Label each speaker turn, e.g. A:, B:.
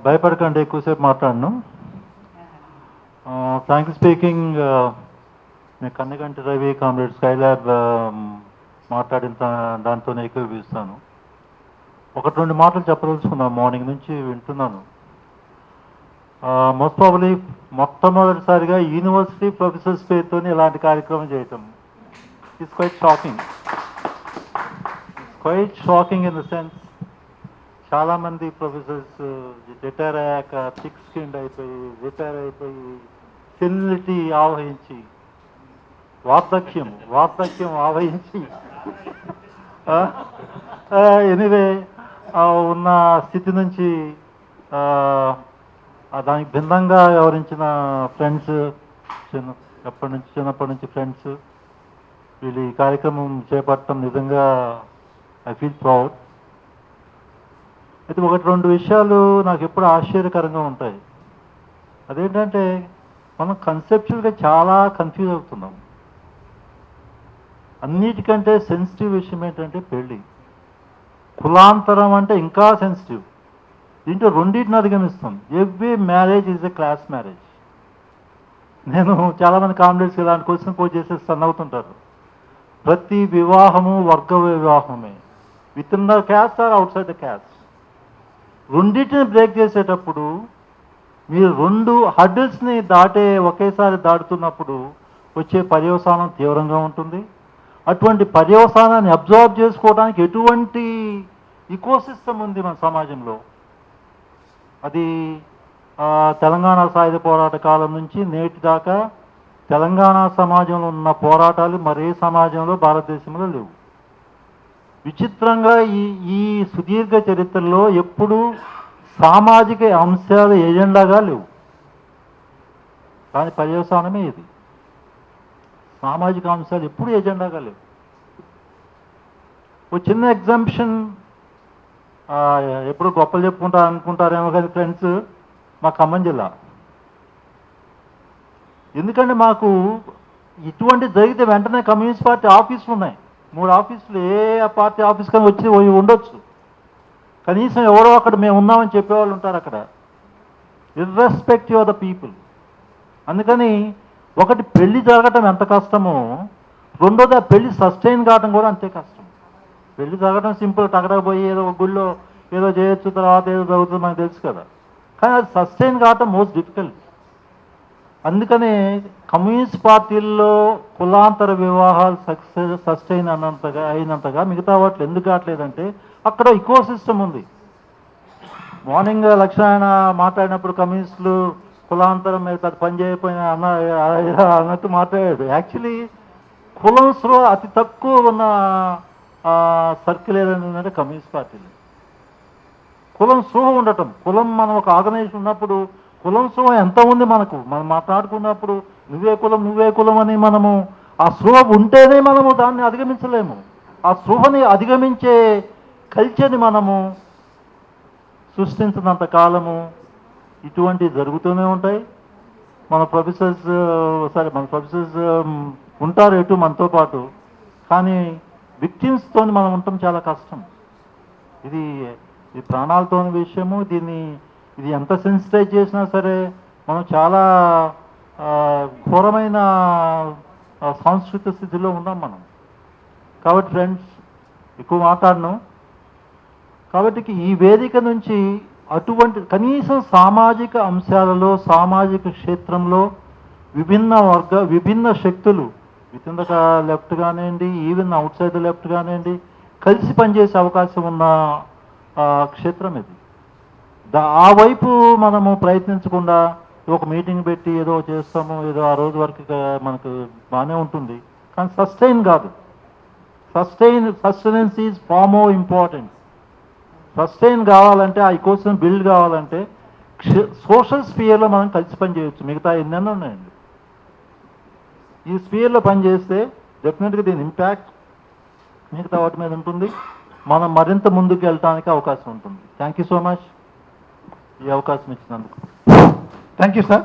A: భయపడకండి, ఎక్కువసేపు మాట్లాడను. ఫ్రాంక్లీ స్పీకింగ్, నేను కన్నగంటి రవి కామ్రేడ్ స్కైలాబ్ మాట్లాడిన దాంతోనే ఏకీభవిస్తాను. ఒకటి రెండు మాటలు చెప్పదలుచుకున్నాను. మార్నింగ్ నుంచి వింటున్నాను. మోస్ట్ ప్రాబబ్లీ మొట్టమొదటిసారిగా యూనివర్సిటీ ప్రొఫెసర్స్ పేరుతో ఇలాంటి కార్యక్రమం చేయటం it's quite shocking in the sense, చాలామంది ప్రొఫెసర్స్ రిటైర్ అయ్యాక థిక్ స్కిన్ అయిపోయి, రిటైర్ అయిపోయి, సెన్సిటీ ఆవహించి, వార్ధక్యం ఆవహించి ఎనివే ఉన్న స్థితి నుంచి దానికి భిన్నంగా వ్యవహరించిన ఫ్రెండ్స్, చిన్నప్పటి నుంచి ఫ్రెండ్స్, వీళ్ళు ఈ కార్యక్రమం చేపట్టడం నిజంగా ఐ ఫీల్ ప్రౌడ్. అయితే ఒకటి రెండు విషయాలు నాకు ఎప్పుడు ఆశ్చర్యకరంగా ఉంటాయి. అదేంటంటే మనం కన్సెప్చువల్గా చాలా కన్ఫ్యూజ్ అవుతున్నాం. అన్నిటికంటే సెన్సిటివ్ విషయం ఏంటంటే పెళ్ళి. కులాంతరం అంటే ఇంకా సెన్సిటివ్. దీంట్లో రెండింటిని అధిగమిస్తాం. Every marriage is a class marriage. నేను చాలామంది కామ్రేడ్స్ ఇలాంటి క్వశ్చన్ కోట్ చేసి స్టన్ అవుతుంటారు. ప్రతి వివాహము వర్గ వివాహమే, within the caste or outside the caste. రెండింటిని బ్రేక్ చేసేటప్పుడు మీరు రెండు హర్డిల్స్ని ఒకేసారి దాటుతున్నప్పుడు వచ్చే పర్యవసానం తీవ్రంగా ఉంటుంది. అటువంటి పర్యవసానాన్ని అబ్జర్వ్ చేసుకోవడానికి ఎటువంటి ఇకోసిస్టమ్ ఉంది మన సమాజంలో, అది తెలంగాణ సాయుధ పోరాట కాలం నుంచి నేటి దాకా తెలంగాణ సమాజంలో ఉన్న పోరాటాలు మరే సమాజంలో భారతదేశంలో లేవు. విచిత్రంగా ఈ సుదీర్ఘ చరిత్రలో ఎప్పుడూ సామాజిక అంశాలు ఎజెండాగా లేవు. దాని పర్యవసానమే ఇది. సామాజిక అంశాలు ఎప్పుడు ఎజెండాగా లేవు. ఒక చిన్న ఎగ్జాంప్షన్, ఎప్పుడు గొప్పలు అనుకుంటారేమో కానీ ఫ్రెండ్స్, మా ఖమ్మం జిల్లా. ఎందుకంటే మాకు ఇటువంటి జరిగితే వెంటనే కమ్యూనిస్ట్ పార్టీ ఆఫీసులు ఉన్నాయి, 3 ఆఫీసులు. ఏ పార్టీ ఆఫీస్ కానీ వచ్చి ఉండొచ్చు. కనీసం ఎవరో అక్కడ మేము ఉన్నామని చెప్పేవాళ్ళు ఉంటారు అక్కడ, ఇర్రెస్పెక్టివ్ ఆఫ్ ద పీపుల్. అందుకని ఒకటి పెళ్లి జరగటం ఎంత కష్టమో, రెండోది ఆ పెళ్లి సస్టైన్ కావడం కూడా అంతే కష్టం. పెళ్లి జరగడం సింపుల్, టగడకు పోయి ఏదో ఒక గుళ్ళో ఏదో చేయొచ్చు, తర్వాత ఏదో జరుగుతుంది మనకు తెలుసు కదా. కానీ అది సస్టైన్ కావటం మోస్ట్ డిఫికల్ట్. అందుకనే కమ్యూనిస్ట్ పార్టీల్లో కులాంతర వివాహాలు సస్టైన్ అయినంతగా మిగతా వాటిలో ఎందుకు కావట్లేదంటే అక్కడ ఇకో సిస్టమ్ ఉంది. మార్నింగ్ లక్ష్మణ మాట్లాడినప్పుడు కమ్యూనిస్టులు కులాంతరం మీద పని చేయకపోయినా అన్నట్టు మాట్లాడాడు. యాక్చువల్లీ కులంలో అతి తక్కువ ఉన్న సర్కిల్ ఏదంటే కమ్యూనిస్ట్ పార్టీలు. కులం స్పృహ ఉండటం, కులం మనం ఒక ఆర్గనైజేషన్ ఉన్నప్పుడు కులం స్పృహ ఎంత ఉంది మనకు, మనం మాట్లాడుకున్నప్పుడు నువ్వే కులం అని మనము ఆ స్పృహ ఉంటేనే మనము దాన్ని అధిగమించలేము. ఆ స్పృహని అధిగమించే కల్చర్ని మనము సృష్టించినంత కాలము ఇటువంటివి జరుగుతూనే ఉంటాయి. మన ప్రొఫెసర్స్ ఉంటారు ఎటు మనతో పాటు, కానీ విక్టిమ్స్తో మనం ఉండటం చాలా కష్టం. ఇది ప్రాణాలతో విషయము. ఇది ఎంత సెన్సిటైజ్ చేసినా సరే మనం చాలా ఘోరమైన సాంస్కృతిక స్థితిలో ఉన్నాం మనం. కాబట్టి ఫ్రెండ్స్, ఎక్కువ మాట్లాడను. కాబట్టి ఈ వేదిక నుంచి అటువంటి కనీసం సామాజిక అంశాలలో, సామాజిక క్షేత్రంలో విభిన్న శక్తులు విత్ ఇన్ ద లెఫ్ట్ కానివ్వండి, even out side the left కానివ్వండి, కలిసి పనిచేసే అవకాశం ఉన్న క్షేత్రం ఇది. ఆ వైపు మనము ప్రయత్నించకుండా ఒక మీటింగ్ పెట్టి ఏదో చేస్తాము, ఏదో ఆ రోజు వరకు మనకు బాగానే ఉంటుంది, కానీ సస్టైన్ కాదు. Sustenance is far more important. Sustain కావాలంటే, ఆ ఇకోసిస్టమ్ బిల్డ్ కావాలంటే సోషల్ స్పియర్లో మనం కలిసి పనిచేయవచ్చు. మిగతా ఎన్నెన్నో ఉన్నాయండి. ఈ స్పియర్లో పనిచేస్తే డెఫినెట్గా దీని ఇంపాక్ట్ మిగతా వాటి మీద ఉంటుంది. మనం మరింత ముందుకు వెళ్ళడానికి అవకాశం ఉంటుంది. థ్యాంక్ యూ సో మచ్ ఈ అవకాశం ఇచ్చినందుకు.
B: Thank you sir.